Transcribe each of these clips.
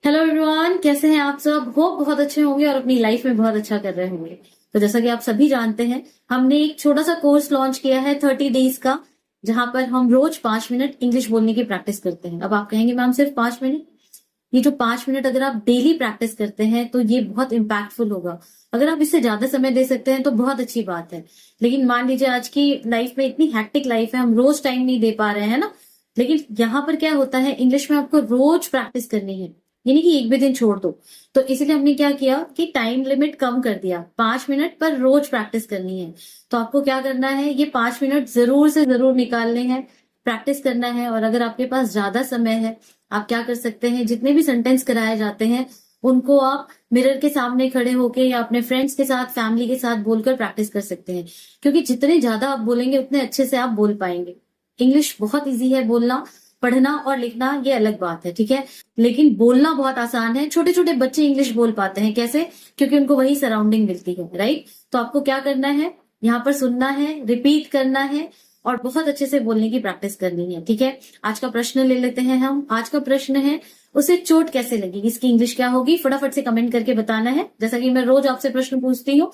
Hello everyone, कैसे हैं आप सब। होप बहुत अच्छे होंगे और अपनी लाइफ में बहुत अच्छा कर रहे होंगे। तो जैसा कि आप सभी जानते हैं, हमने एक छोटा सा कोर्स लॉन्च किया है 30 डेज का, जहां पर हम रोज 5 मिनट इंग्लिश बोलने की प्रैक्टिस करते हैं। अब आप कहेंगे मैम सिर्फ 5 मिनट? ये जो 5 मिनट अगर आप डेली प्रैक्टिस करते हैं तो ये बहुत इम्पैक्टफुल होगा। अगर आप इससे ज्यादा समय दे सकते हैं तो बहुत अच्छी बात है। लेकिन मान लीजिए आज की लाइफ में इतनी हैक्टिक लाइफ है, हम रोज टाइम नहीं दे पा रहे हैं ना। लेकिन यहाँ पर क्या होता है, इंग्लिश में आपको रोज प्रैक्टिस करनी है, यानी कि एक भी दिन छोड़ दो। तो इसीलिए हमने क्या किया कि टाइम लिमिट कम कर दिया, 5 मिनट पर रोज प्रैक्टिस करनी है। तो आपको क्या करना है, ये 5 मिनट जरूर से जरूर निकालने हैं, प्रैक्टिस करना है। और अगर आपके पास ज्यादा समय है, आप क्या कर सकते हैं, जितने भी सेंटेंस कराए जाते हैं उनको आप मिरर के सामने खड़े होके या अपने फ्रेंड्स के साथ, फैमिली के साथ बोलकर प्रैक्टिस कर सकते हैं। क्योंकि जितने ज्यादा आप बोलेंगे उतने अच्छे से आप बोल पाएंगे। इंग्लिश बहुत इजी है बोलना, पढ़ना और लिखना ये अलग बात है, ठीक है। लेकिन बोलना बहुत आसान है। छोटे छोटे बच्चे इंग्लिश बोल पाते हैं, कैसे? क्योंकि उनको वही सराउंडिंग मिलती है, राइट। तो आपको क्या करना है, यहाँ पर सुनना है, रिपीट करना है और बहुत अच्छे से बोलने की प्रैक्टिस करनी है, ठीक है। आज का प्रश्न ले लेते हैं हम। आज का प्रश्न है, उसे चोट कैसे लगी, इसकी इंग्लिश क्या होगी? फटाफट से कमेंट करके बताना है, जैसा कि मैं रोज आपसे प्रश्न पूछती हूँ।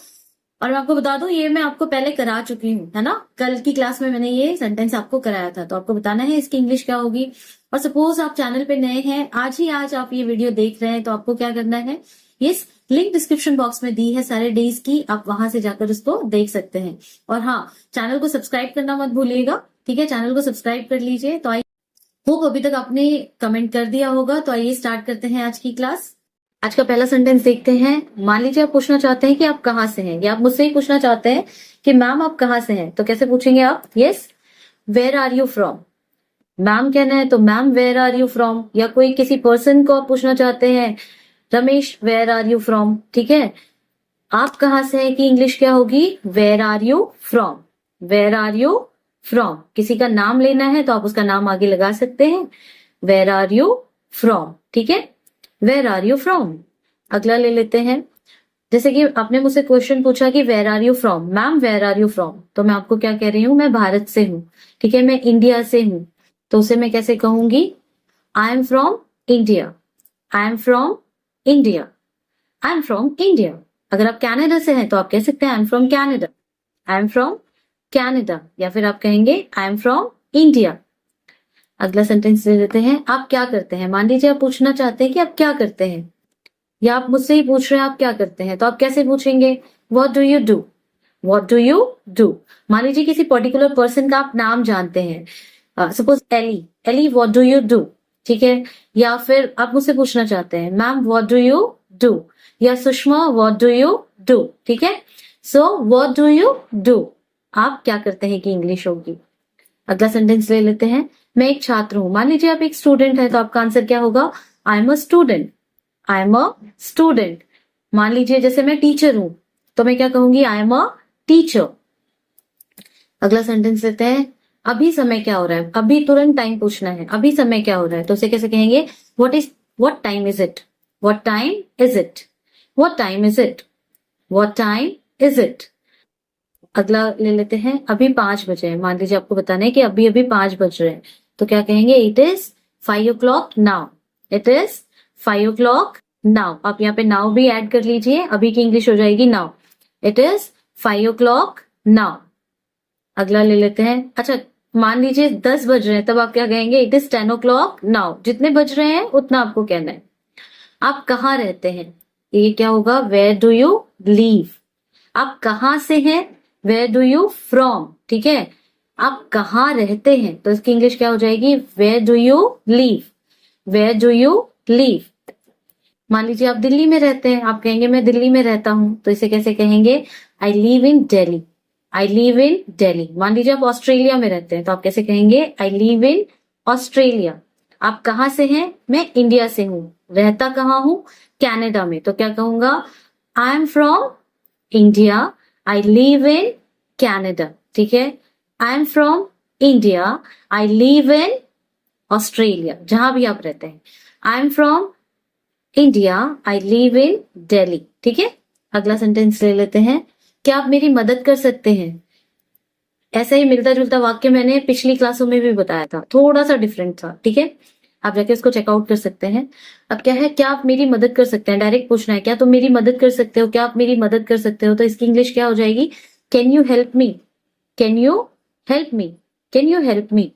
और मैं आपको बता दूं, ये मैं आपको पहले करा चुकी हूँ, है ना। कल की क्लास में मैंने ये सेंटेंस आपको कराया था। तो आपको बताना है इसकी इंग्लिश क्या होगी। और सपोज आप चैनल पे नए हैं, आज आप ये वीडियो देख रहे हैं, तो आपको क्या करना है, ये लिंक डिस्क्रिप्शन बॉक्स में दी है सारे डेज की, आप वहां से जाकर उसको देख सकते हैं। और हाँ, चैनल को सब्सक्राइब करना मत भूलिएगा, ठीक है। चैनल को सब्सक्राइब कर लीजिए। तो आइए, होप अभी तक आपने कमेंट कर दिया होगा। तो आइए स्टार्ट करते हैं आज की क्लास। आज का पहला सेंटेंस देखते हैं। मान लीजिए आप पूछना चाहते हैं कि आप कहाँ से हैं, या आप मुझसे ही पूछना चाहते हैं कि मैम आप कहाँ से हैं। तो कैसे पूछेंगे आप? Yes, where are you from. Ma'am कहना है तो ma'am where are you from. या कोई किसी पर्सन को आप पूछना चाहते हैं, Ramesh where are you from, ठीक है। आप कहाँ से हैं की इंग्लिश क्या होगी? Where are you from. Where are you from. किसी का नाम लेना है तो आप उसका नाम आगे लगा सकते हैं, वेयर आर यू फ्रॉम, ठीक है। Where are you from. अगला ले लेते हैं। जैसे कि आपने मुझसे क्वेश्चन पूछा कि where are you from, ma'am where are you from. तो मैं आपको क्या कह रही हूँ, मैं भारत से हूँ, ठीक है, मैं इंडिया से हूँ। तो उसे मैं कैसे कहूंगी? I am from India. I am from India. I am from India. अगर आप कनाडा से हैं तो आप कह सकते हैं I am from Canada. I am from Canada. या फिर आप कहेंगे आई एम फ्रॉम इंडिया। अगला सेंटेंस ले लेते हैं। आप क्या करते हैं। मान लीजिए आप पूछना चाहते हैं कि आप क्या करते हैं, या आप मुझसे ही पूछ रहे हैं आप क्या करते हैं। तो आप कैसे पूछेंगे? What do you do. What do you do. मान लीजिए किसी पर्टिकुलर पर्सन का आप नाम जानते हैं, suppose Ellie. Ellie what do you do, ठीक है। या फिर आप मुझसे पूछना चाहते हैं ma'am what do you do, या Sushma what do you do, ठीक है। So what do you do, आप क्या करते हैं की इंग्लिश होगी। अगला सेंटेंस ले लेते हैं। मैं एक छात्र हूं। मान लीजिए आप एक स्टूडेंट है, तो आपका आंसर क्या होगा? I am a student. I am a student. मान लीजिए जैसे मैं टीचर हूं, तो मैं क्या कहूंगी? I am a teacher. अगला सेंटेंस लेते हैं। अभी समय क्या हो रहा है। अभी तुरंत टाइम पूछना है, अभी समय क्या हो रहा है। तो उसे कैसे कहेंगे? What time is it. What time is it. What time is it. What time is it. अगला ले लेते हैं। अभी 5 बजे हैं। मान लीजिए आपको बताना है कि अभी अभी 5 बज रहे हैं। तो क्या कहेंगे? It is 5 o'clock now. It is 5 o'clock now. आप यहाँ पे नाउ भी ऐड कर लीजिए, अभी की इंग्लिश हो जाएगी now. It is 5 o'clock now. अगला ले लेते हैं। अच्छा, मान लीजिए 10 बज रहे हैं, तब आप क्या कहेंगे? It is 10 o'clock now. जितने बज रहे हैं उतना आपको कहना है। आप कहाँ रहते हैं, ये क्या होगा? Where do you live. आप कहाँ से हैं? वेयर डू यू फ्रॉम, ठीक है। आप कहाँ रहते हैं, तो इसकी इंग्लिश क्या हो जाएगी? Where do you live. Where do you live. मान लीजिए आप दिल्ली में रहते हैं, आप कहेंगे मैं दिल्ली में रहता हूं। तो इसे कैसे कहेंगे? I live in Delhi. I live in Delhi. मान लीजिए आप ऑस्ट्रेलिया में रहते हैं, तो आप कैसे कहेंगे? I live in Australia. आप कहाँ से हैं? मैं इंडिया से हूं। रहता कहाँ हूं? कनाडा में। तो क्या कहूंगा? I am from India. I live in Canada, ठीक है। I am from India. I live in Australia, जहां भी आप रहते हैं। I am from India. I live in Delhi, ठीक है। अगला सेंटेंस ले लेते हैं। क्या आप मेरी मदद कर सकते हैं। ऐसा ही मिलता जुलता वाक्य मैंने पिछली क्लासों में भी बताया था, थोड़ा सा डिफरेंट था, ठीक है। आप जाके उसको चेकआउट कर सकते हैं। अब क्या है, क्या आप मेरी मदद कर सकते हैं, डायरेक्ट पूछना है, क्या तुम मेरी मदद कर सकते हो, क्या आप मेरी मदद कर सकते हो। तो इसकी इंग्लिश क्या हो जाएगी, can you help me, can you help me, can you help me.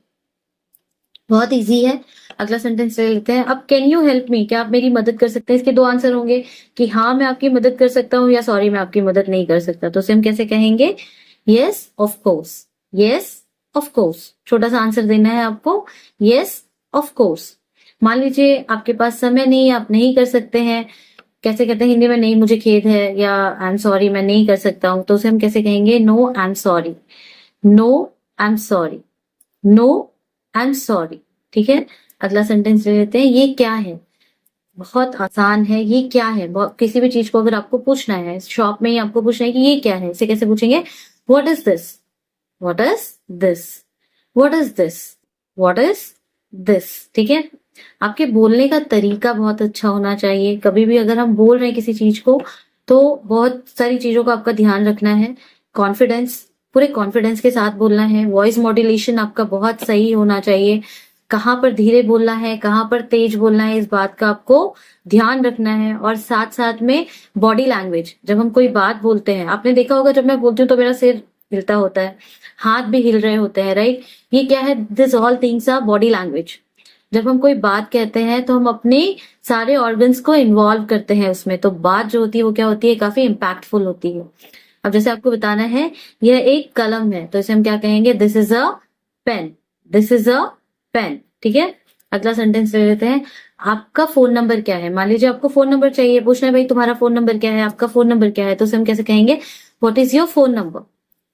बहुत इजी है। अगला सेंटेंस ले लेते हैं। अब कैन यू हेल्प मी, क्या आप मेरी मदद कर सकते हैं, इसके दो आंसर होंगे कि हाँ मैं आपकी मदद कर सकता हूँ या सॉरी मैं आपकी मदद नहीं कर सकता। तो उसे हम कैसे कहेंगे, yes of course, yes of course. छोटा सा आंसर देना है आपको, यस ऑफ कोर्स। मान लीजिए आपके पास समय नहीं, आप नहीं कर सकते हैं, कैसे कहते हैं हिंदी में, नहीं मुझे खेद है, या आई एम सॉरी मैं नहीं कर सकता हूं। तो उसे हम कैसे कहेंगे, no I am sorry, no I am sorry, no I am sorry. ठीक है, अगला सेंटेंस ले लेते हैं। ये क्या है, बहुत आसान है। ये क्या है, किसी भी चीज को अगर आपको पूछना है, शॉप में ही आपको पूछना है कि ये क्या है, इसे कैसे पूछेंगे, what is this, what is this, what is this, what is this. ठीक है, आपके बोलने का तरीका बहुत अच्छा होना चाहिए। कभी भी अगर हम बोल रहे हैं किसी चीज को तो बहुत सारी चीजों का आपका ध्यान रखना है। कॉन्फिडेंस, पूरे कॉन्फिडेंस के साथ बोलना है। वॉइस मॉड्यूलेशन आपका बहुत सही होना चाहिए। कहाँ पर धीरे बोलना है, कहाँ पर तेज बोलना है, इस बात का आपको ध्यान रखना है। और साथ साथ में बॉडी लैंग्वेज, जब हम कोई बात बोलते हैं, आपने देखा होगा जब मैं बोलती हूँ तो मेरा सिर हिलता होता है, हाथ भी हिल रहे होते हैं, राइट। ये क्या है, this all things our body language. जब हम कोई बात कहते हैं तो हम अपने सारे ऑर्गन्स को इन्वॉल्व करते हैं उसमें, तो बात जो होती है वो क्या होती है, काफी इम्पैक्टफुल होती है। अब जैसे आपको बताना है यह एक कलम है, तो इसे हम क्या कहेंगे, this is a pen, this is a pen. ठीक है, अगला सेंटेंस ले लेते हैं। आपका फोन नंबर क्या है, मान लीजिए आपको फोन नंबर चाहिए, पूछना है भाई तुम्हारा फोन नंबर क्या है, आपका फोन नंबर क्या है। तो उसे हम कैसे कहेंगे, what is your phone number,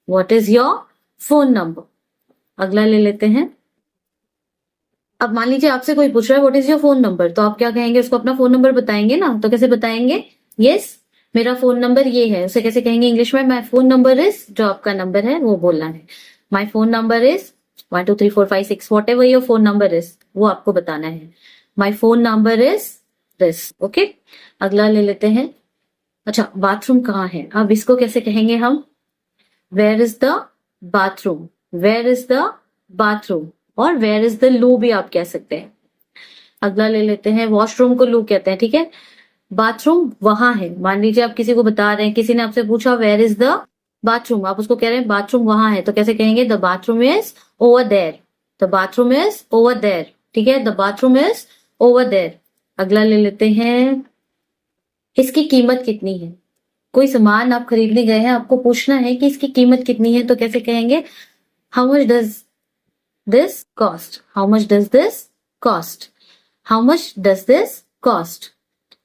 what is your phone number. अगला ले लेते हैं। अब मान लीजिए आपसे कोई पूछ रहा है what is your phone number, तो आप क्या कहेंगे, उसको अपना फोन नंबर बताएंगे ना। तो कैसे बताएंगे, यस मेरा फोन नंबर ये है। उसे कैसे कहेंगे इंग्लिश में, माई फोन नंबर इज, जो आपका नंबर है वो बोलना है, my phone number is 1 2 3 4 5 6, what ever your phone number is वो आपको बताना है, my phone number is this. Okay, अगला ले लेते हैं। अच्छा, बाथरूम कहाँ है, अब इसको कैसे कहेंगे हम, where is the bathroom, where is the bathroom. और वेयर इज द लू भी आप कह सकते हैं। अगला ले लेते हैं, वॉशरूम को लू कहते हैं। ठीक है, बाथरूम वहां है। मान लीजिए आप किसी को बता रहे हैं, किसी ने आपसे पूछा वेयर इज द बाथरूम, आप उसको कह रहे हैं बाथरूम वहां है, तो कैसे कहेंगे, the bathroom is over there, the bathroom is over there. ठीक है, the bathroom is over there. अगला ले लेते हैं, इसकी कीमत कितनी है। कोई सामान आप खरीदने गए हैं, आपको पूछना है कि इसकी कीमत कितनी है, तो कैसे कहेंगे, how much does this cost, how much does this cost, how much does this cost.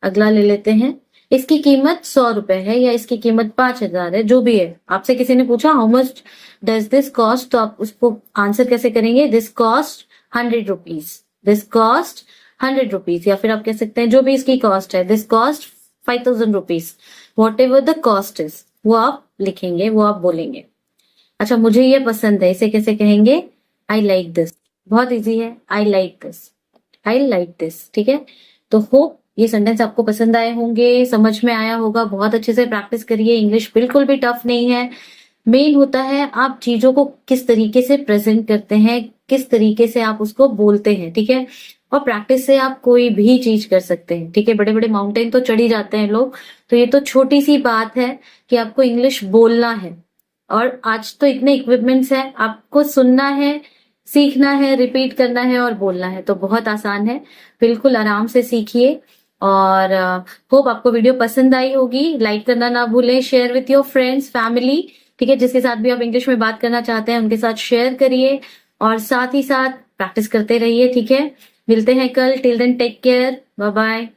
अगला ले लेते हैं, इसकी कीमत 100 रुपए है या इसकी कीमत 5,000 है, जो भी है। आपसे किसी ने पूछा how much does this cost, तो आप उसको आंसर कैसे करेंगे, this cost 100 rupees, this cost 100 rupees. या फिर आप कह सकते हैं जो भी इसकी कॉस्ट है, this cost 5,000 rupees, what ever the cost is, वो आप लिखेंगे, वो आप बोलेंगे। अच्छा, मुझे ये पसंद है, इसे कैसे कहेंगे, आई लाइक दिस। बहुत इजी है, I like this, I like this. ठीक है, तो होप ये सेंटेंस आपको पसंद आए होंगे, समझ में आया होगा। बहुत अच्छे से प्रैक्टिस करिए, इंग्लिश बिल्कुल भी टफ नहीं है। मेन होता है आप चीजों को किस तरीके से प्रेजेंट करते हैं, किस तरीके से आप उसको बोलते हैं। ठीक है, और प्रैक्टिस से आप कोई भी चीज कर सकते हैं। ठीक है, बड़े बड़े माउंटेन तो चढ़ ही जाते हैं लोग, तो ये तो छोटी सी बात है कि आपको इंग्लिश बोलना है। और आज तो इतने इक्विपमेंट्स हैं, आपको सुनना है, सीखना है, रिपीट करना है और बोलना है, तो बहुत आसान है। बिल्कुल आराम से सीखिए। और होप आपको वीडियो पसंद आई होगी। लाइक करना ना भूलें, share with your friends, family. ठीक है, जिसके साथ भी आप इंग्लिश में बात करना चाहते हैं उनके साथ शेयर करिए, और साथ ही साथ प्रैक्टिस करते रहिए। ठीक है, मिलते हैं कल। Till then take care, bye bye.